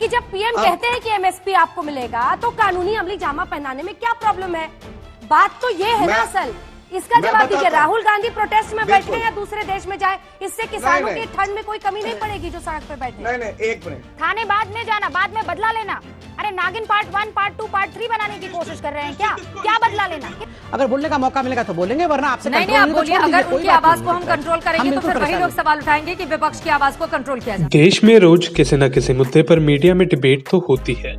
कि जब पीएम कहते हैं कि एमएसपी आपको मिलेगा तो कानूनी अमली जामा पहनाने में क्या प्रॉब्लम है? बात तो ये है ना असल। इसका जवाब दीजिए। राहुल गांधी प्रोटेस्ट में बैठे या दूसरे देश में जाए, इससे किसानों की ठंड में कोई कमी नहीं पड़ेगी जो सड़क पे बैठे। नहीं, एक मिनट। थाने बाद में जाना, बाद में बदला लेना। अरे नागिन पार्ट 1, पार्ट 2, पार्ट 3 बनाने की कोशिश कर रहे हैं क्या बदला लेना? अगर बोलने का मौका मिलेगा तो बोलेंगे, वरना आपसे नहीं आप बोलिए। अगर उनकी आवाज को हम कंट्रोल करेंगे तो फिर वही लोग सवाल उठाएंगे कि विपक्ष की आवाज को कंट्रोल किया जाए। देश में रोज किसी न किसी मुद्दे पर मीडिया में डिबेट तो होती है,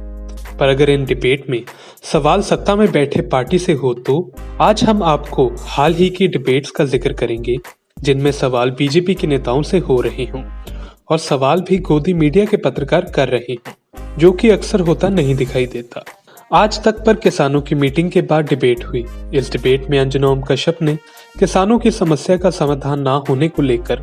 पर अगर इन डिबेट में सवाल सत्ता में बैठे पार्टी से हो तो आज हम आपको हाल ही की डिबेट्स का जिक्र करेंगे जिनमें सवाल बीजेपी के नेताओं से हो रहे हों और सवाल भी गोदी मीडिया के पत्रकार कर रहे हों, जो कि अक्सर होता नहीं दिखाई देता। आज तक पर किसानों की मीटिंग के बाद डिबेट हुई। इस डिबेट में अंजना ओम कश्यप ने किसानों की समस्या का समाधान न होने को लेकर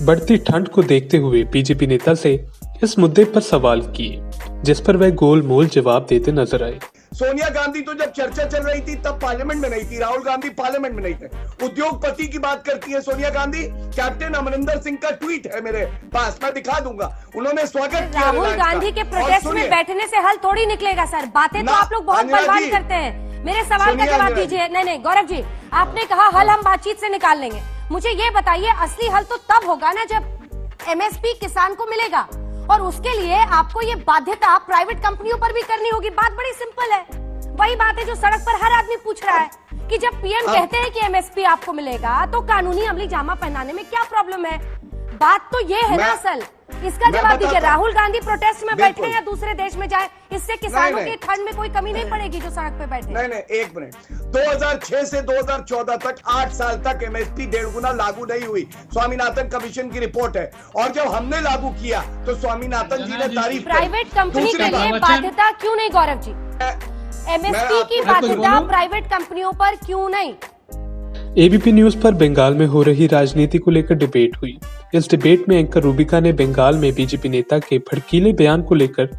बढ़ती ठंड को देखते हुए बीजेपी नेता से इस मुद्दे पर सवाल किए, जिस पर वह गोलमोल जवाब देते नजर आए। सोनिया गांधी तो जब चर्चा चल रही थी तब पार्लियामेंट में नहीं थी, राहुल गांधी पार्लियामेंट में नहीं थे। उद्योगपति की बात करती है सोनिया गांधी। कैप्टन अमरिंदर सिंह का ट्वीट है मेरे पास, मैं दिखा दूंगा। उन्होंने स्वागत किया राहुल गांधी के प्रोटेस्ट में बैठने से हल थोड़ी निकलेगा सर। बातें तो आप लोग बहुत बर्बाद करते हैं। मेरे सवाल का जवाब दीजिए। नहीं गौरव जी, आपने कहा हल हम बातचीत से निकाल लेंगे। मुझे ये बताइए, असली हल तो तब होगा ना जब एमएसपी किसान को मिलेगा, और उसके लिए आपको ये बाध्यता प्राइवेट कंपनियों पर भी करनी होगी। बात बड़ी सिंपल है। वही बात है जो सड़क पर हर आदमी पूछ रहा है कि जब पीएम कहते हैं कि एमएसपी आपको मिलेगा तो कानूनी अमली जामा पहनाने में क्या प्रॉब्लम है? बात तो ये है ना असल। इसका जवाब दीजिए। राहुल गांधी प्रोटेस्ट में बैठे या दूसरे देश में जाए, इससे किसानों की ठंड में कोई कमी नहीं पड़ेगी जो सड़क पे बैठे। नहीं, एक मिनट। 2006 से 2014 तक 8 साल तक एमएसपी 1.5 गुना लागू नहीं हुई। स्वामीनाथन कमीशन की रिपोर्ट है। और जब हमने लागू किया तो स्वामीनाथन जी ने तारीफ। प्राइवेट कंपनी के लिए बाध्यता क्यों नहीं गौरव जी? एमएसपी की बाध्यता प्राइवेट कंपनियों पर क्यों नहीं? एबीपी न्यूज पर बंगाल में हो रही राजनीति को लेकर डिबेट हुई। इस डिबेट में एंकर रूबिका ने बंगाल में बीजेपी नेता के भड़कीले बयान को लेकर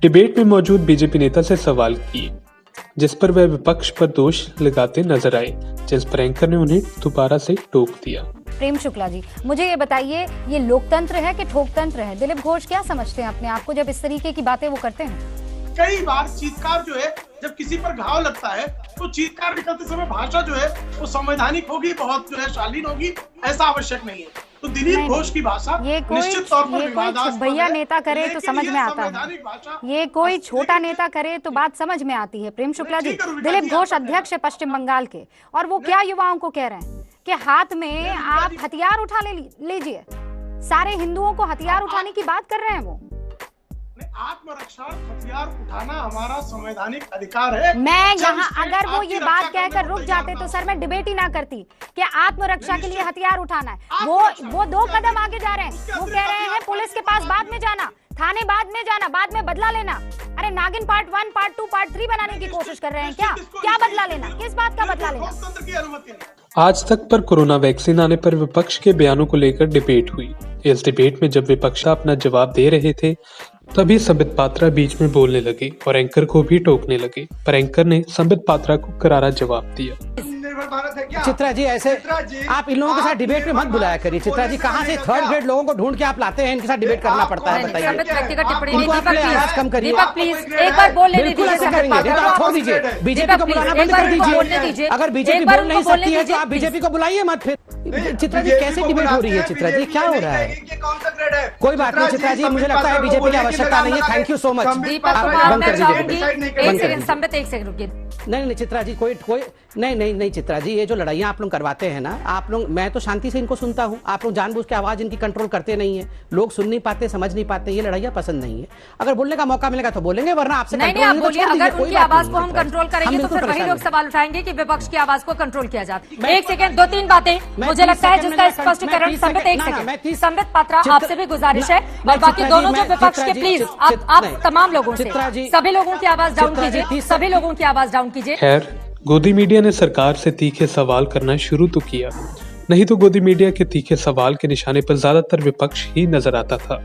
डिबेट में मौजूद बीजेपी नेता से सवाल किए, जिस पर वह विपक्ष पर दोष लगाते नजर आए, जिस पर एंकर ने उन्हें दोबारा से टोक दिया। प्रेम शुक्ला जी, मुझे ये बताइए, ये लोकतंत्र है कि ठोकतंत्र है? दिलीप घोष क्या समझते हैं अपने आप को जब इस तरीके की बातें वो करते हैं? कई बार चीत्कार जो है, जब किसी पर घाव लगता है तो चीत्कार निकलते समय भाषा जो है वो संवैधानिक होगी, बहुत जो है शालीन होगी, ऐसा आवश्यक नहीं है। तो दिलीप घोष की भाषा निश्चित तौर पर विवादास्पद है। भैया नेता करे तो समझ में आता है, ये कोई छोटा नेता करे तो बात समझ में आती है। प्रेम शुक्ला जी, दिलीप घोष अध्यक्ष है पश्चिम बंगाल के, और वो क्या युवाओं को कह रहे हैं कि हाथ में आप हथियार उठा लीजिए। सारे हिंदुओं को हथियार उठाने की बात कर रहे हैं वो। आत्मरक्षा हथियार उठाना हमारा संवैधानिक अधिकार है। मैं यहाँ अगर वो ये बात कहकर रुक जाते तो सर मैं डिबेट ही ना करती कि आत्मरक्षा के लिए हथियार उठाना है। वो 2 कदम आगे जा रहे हैं। वो कह रहे हैं पुलिस के पास बाद में जाना, थाने बाद में जाना, बाद में बदला लेना। अरे नागिन पार्ट 1, पार्ट 2, पार्ट 3 बनाने की कोशिश कर रहे हैं क्या बदला लेना? किस बात का बदला लेना? आज तक पर कोरोना वैक्सीन आने पर विपक्ष के बयानों को लेकर डिबेट हुई। इस डिबेट में जब विपक्ष अपना जवाब दे रहे थे तभी संबित पात्रा बीच में बोलने लगे और एंकर को भी टोकने लगे, पर एंकर ने संबित पात्रा को करारा जवाब दिया। चित्रा जी, ऐसे आप इन लोगों के साथ डिबेट में मत बुलाया करिए। चित्रा जी, कहाँ से 3rd ग्रेड लोगों को ढूंढ के आप लाते हैं, इनके साथ डिबेट करना पड़ता है? बताइए, इनको अपने आवाज कम करिए। एक बार बोलने बिल्कुल ऐसा करेंगे, छोड़ दीजिए। बीजेपी को बुलाना बंद कर दीजिए। अगर बीजेपी बोल नहीं सकती है तो आप बीजेपी को बुलाइए मत। फिर चित्रा जी, कैसे डिबेट हो रही है? चित्रा जी, क्या हो रहा है? कोई बात नहीं चित्रा जी, मुझे लगता है बीजेपी की आवश्यकता नहीं है। Thank you so much. एक सेकंड रुकिए। नहीं चित्रा जी, कोई नहीं चित्रा जी, ये जो लड़ाइयाँ आप लोग करवाते हैं ना, आप लोग, मैं तो शांति से इनको सुनता हूँ। आप लोग जानबूझ के आवाज इनकी कंट्रोल करते नहीं है। लोग सुन नहीं पाते, समझ नहीं पाते। ये लड़ाइयाँ पसंद नहीं है। अगर बोलने का मौका मिलेगा तो बोलेंगे, वरना आपसे नहीं आप बोलिए। अगर उनकी आवाज को हम कंट्रोल करेंगे तो फिर वही लोग सवाल उठाएंगे कि विपक्ष की आवाज को कंट्रोल किया जाता है। 1 सेकंड, 2-3 बातें मुझे लगता है जिसका स्पष्टीकरण संबित, 1 सेकंड संबित पात्रा, आपसे भी गुजारिश है, और बाकी दोनों जो विपक्ष के, प्लीज आप तमाम लोगों से, सभी लोगों की आवाज डाउन कीजिए, सभी लोगों की आवाज डाउन कीजिए। खैर, गोदी मीडिया ने सरकार से तीखे सवाल करना शुरू तो किया, नहीं तो गोदी मीडिया के तीखे सवाल के निशाने पर ज्यादातर विपक्ष ही नजर आता था।